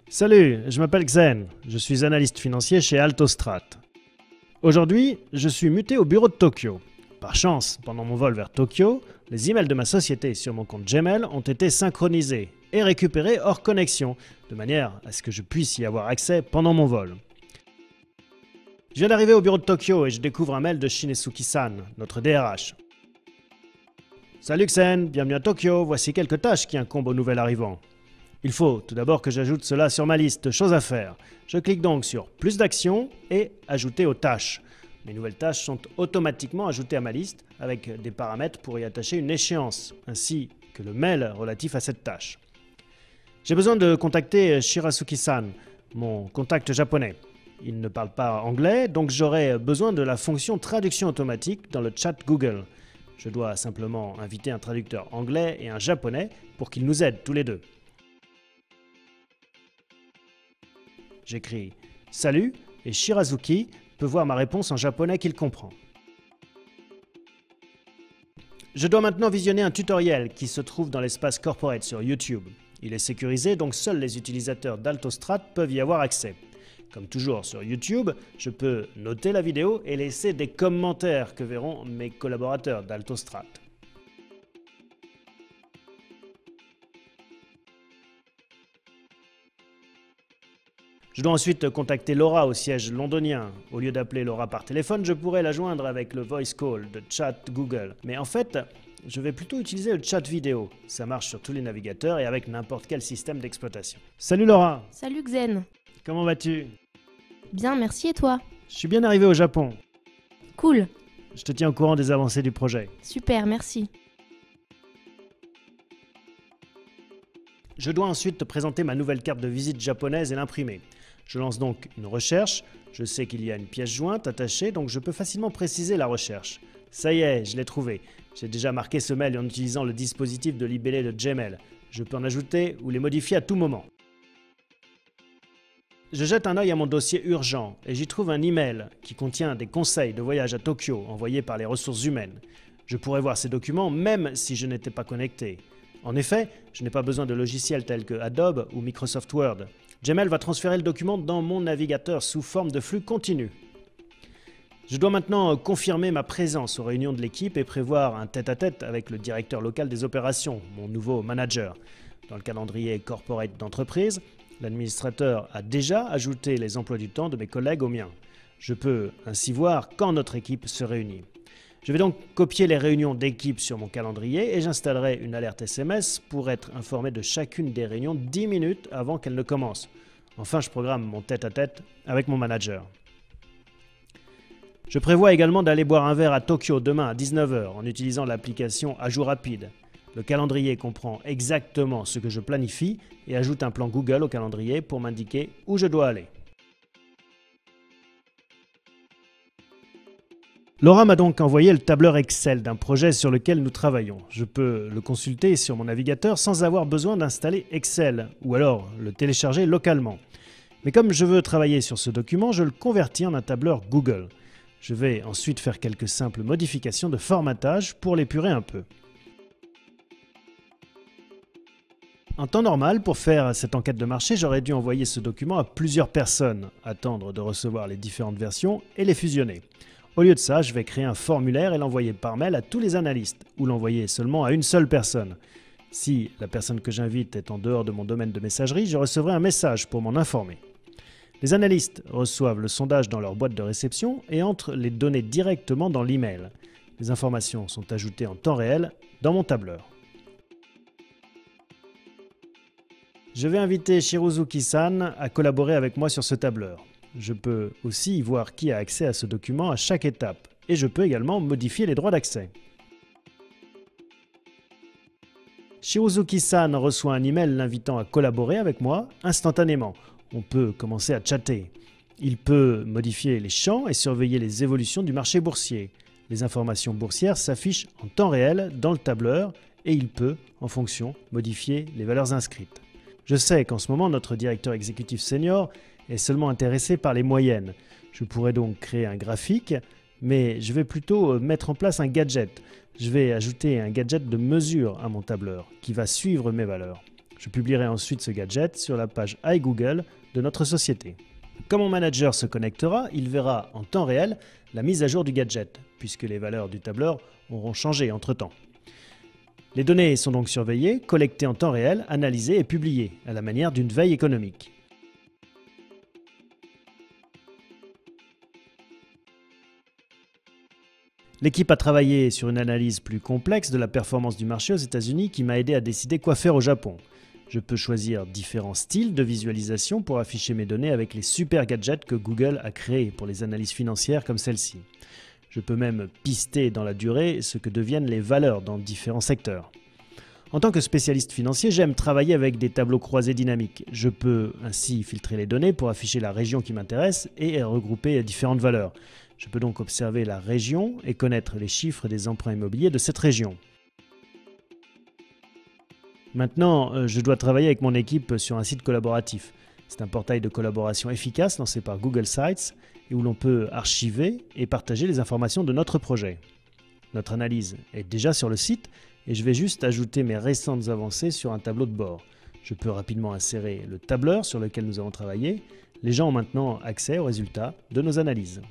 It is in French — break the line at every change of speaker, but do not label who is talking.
Salut, je m'appelle Xen, je suis analyste financier chez Altostrat. Aujourd'hui, je suis muté au bureau de Tokyo. Par chance, pendant mon vol vers Tokyo, les emails de ma société sur mon compte Gmail ont été synchronisés et récupérés hors connexion, de manière à ce que je puisse y avoir accès pendant mon vol. Je viens d'arriver au bureau de Tokyo et je découvre un mail de Shinesuki-san, notre DRH. Salut Xen, bienvenue à Tokyo, voici quelques tâches qui incombent au nouvel arrivant. Il faut tout d'abord que j'ajoute cela sur ma liste de choses à faire. Je clique donc sur plus d'actions et ajouter aux tâches. Mes nouvelles tâches sont automatiquement ajoutées à ma liste avec des paramètres pour y attacher une échéance, ainsi que le mail relatif à cette tâche. J'ai besoin de contacter Shirasuki-san, mon contact japonais. Il ne parle pas anglais, donc j'aurai besoin de la fonction traduction automatique dans le chat Google. Je dois simplement inviter un traducteur anglais et un japonais pour qu'ils nous aident tous les deux. J'écris « Salut » et Shirazuki peut voir ma réponse en japonais qu'il comprend. Je dois maintenant visionner un tutoriel qui se trouve dans l'espace corporate sur YouTube. Il est sécurisé, donc seuls les utilisateurs d'Altostrat peuvent y avoir accès. Comme toujours sur YouTube, je peux noter la vidéo et laisser des commentaires que verront mes collaborateurs d'Altostrat. Je dois ensuite contacter Laura au siège londonien. Au lieu d'appeler Laura par téléphone, je pourrais la joindre avec le voice call de chat Google. Mais en fait, je vais plutôt utiliser le chat vidéo. Ça marche sur tous les navigateurs et avec n'importe quel système d'exploitation. Salut Laura!
Salut Xen.
Comment vas-tu?
Bien, merci, et toi?
Je suis bien arrivé au Japon.
Cool.
Je te tiens au courant des avancées du projet.
Super, merci.
Je dois ensuite te présenter ma nouvelle carte de visite japonaise et l'imprimer. Je lance donc une recherche. Je sais qu'il y a une pièce jointe attachée, donc je peux facilement préciser la recherche. Ça y est, je l'ai trouvé. J'ai déjà marqué ce mail en utilisant le dispositif de libellé de Gmail. Je peux en ajouter ou les modifier à tout moment. Je jette un œil à mon dossier urgent et j'y trouve un email qui contient des conseils de voyage à Tokyo envoyés par les ressources humaines. Je pourrais voir ces documents même si je n'étais pas connecté. En effet, je n'ai pas besoin de logiciels tels que Adobe ou Microsoft Word. Gmail va transférer le document dans mon navigateur sous forme de flux continu. Je dois maintenant confirmer ma présence aux réunions de l'équipe et prévoir un tête-à-tête avec le directeur local des opérations, mon nouveau manager. Dans le calendrier corporate d'entreprise, l'administrateur a déjà ajouté les emplois du temps de mes collègues au mien. Je peux ainsi voir quand notre équipe se réunit. Je vais donc copier les réunions d'équipe sur mon calendrier et j'installerai une alerte SMS pour être informé de chacune des réunions 10 minutes avant qu'elles ne commencent. Enfin, je programme mon tête-à-tête avec mon manager. Je prévois également d'aller boire un verre à Tokyo demain à 19 h en utilisant l'application Ajout Rapide. Le calendrier comprend exactement ce que je planifie et ajoute un plan Google au calendrier pour m'indiquer où je dois aller. Laura m'a donc envoyé le tableur Excel d'un projet sur lequel nous travaillons. Je peux le consulter sur mon navigateur sans avoir besoin d'installer Excel ou alors le télécharger localement. Mais comme je veux travailler sur ce document, je le convertis en un tableur Google. Je vais ensuite faire quelques simples modifications de formatage pour l'épurer un peu. En temps normal, pour faire cette enquête de marché, j'aurais dû envoyer ce document à plusieurs personnes, attendre de recevoir les différentes versions et les fusionner. Au lieu de ça, je vais créer un formulaire et l'envoyer par mail à tous les analystes, ou l'envoyer seulement à une seule personne. Si la personne que j'invite est en dehors de mon domaine de messagerie, je recevrai un message pour m'en informer. Les analystes reçoivent le sondage dans leur boîte de réception et entrent les données directement dans l'email. Les informations sont ajoutées en temps réel dans mon tableur. Je vais inviter Shirazuki-san à collaborer avec moi sur ce tableur. Je peux aussi y voir qui a accès à ce document à chaque étape et je peux également modifier les droits d'accès. Shirazuki-san reçoit un email l'invitant à collaborer avec moi instantanément. On peut commencer à chatter. Il peut modifier les champs et surveiller les évolutions du marché boursier. Les informations boursières s'affichent en temps réel dans le tableur et il peut, en fonction, modifier les valeurs inscrites. Je sais qu'en ce moment, notre directeur exécutif senior est seulement intéressé par les moyennes. Je pourrais donc créer un graphique, mais je vais plutôt mettre en place un gadget. Je vais ajouter un gadget de mesure à mon tableur qui va suivre mes valeurs. Je publierai ensuite ce gadget sur la page iGoogle de notre société. Quand mon manager se connectera, il verra en temps réel la mise à jour du gadget, puisque les valeurs du tableur auront changé entre-temps. Les données sont donc surveillées, collectées en temps réel, analysées et publiées, à la manière d'une veille économique. L'équipe a travaillé sur une analyse plus complexe de la performance du marché aux États-Unis qui m'a aidé à décider quoi faire au Japon. Je peux choisir différents styles de visualisation pour afficher mes données avec les super gadgets que Google a créés pour les analyses financières comme celle-ci. Je peux même pister dans la durée ce que deviennent les valeurs dans différents secteurs. En tant que spécialiste financier, j'aime travailler avec des tableaux croisés dynamiques. Je peux ainsi filtrer les données pour afficher la région qui m'intéresse et regrouper différentes valeurs. Je peux donc observer la région et connaître les chiffres des emprunts immobiliers de cette région. Maintenant, je dois travailler avec mon équipe sur un site collaboratif. C'est un portail de collaboration efficace lancé par Google Sites et où l'on peut archiver et partager les informations de notre projet. Notre analyse est déjà sur le site et je vais juste ajouter mes récentes avancées sur un tableau de bord. Je peux rapidement insérer le tableur sur lequel nous avons travaillé. Les gens ont maintenant accès aux résultats de nos analyses.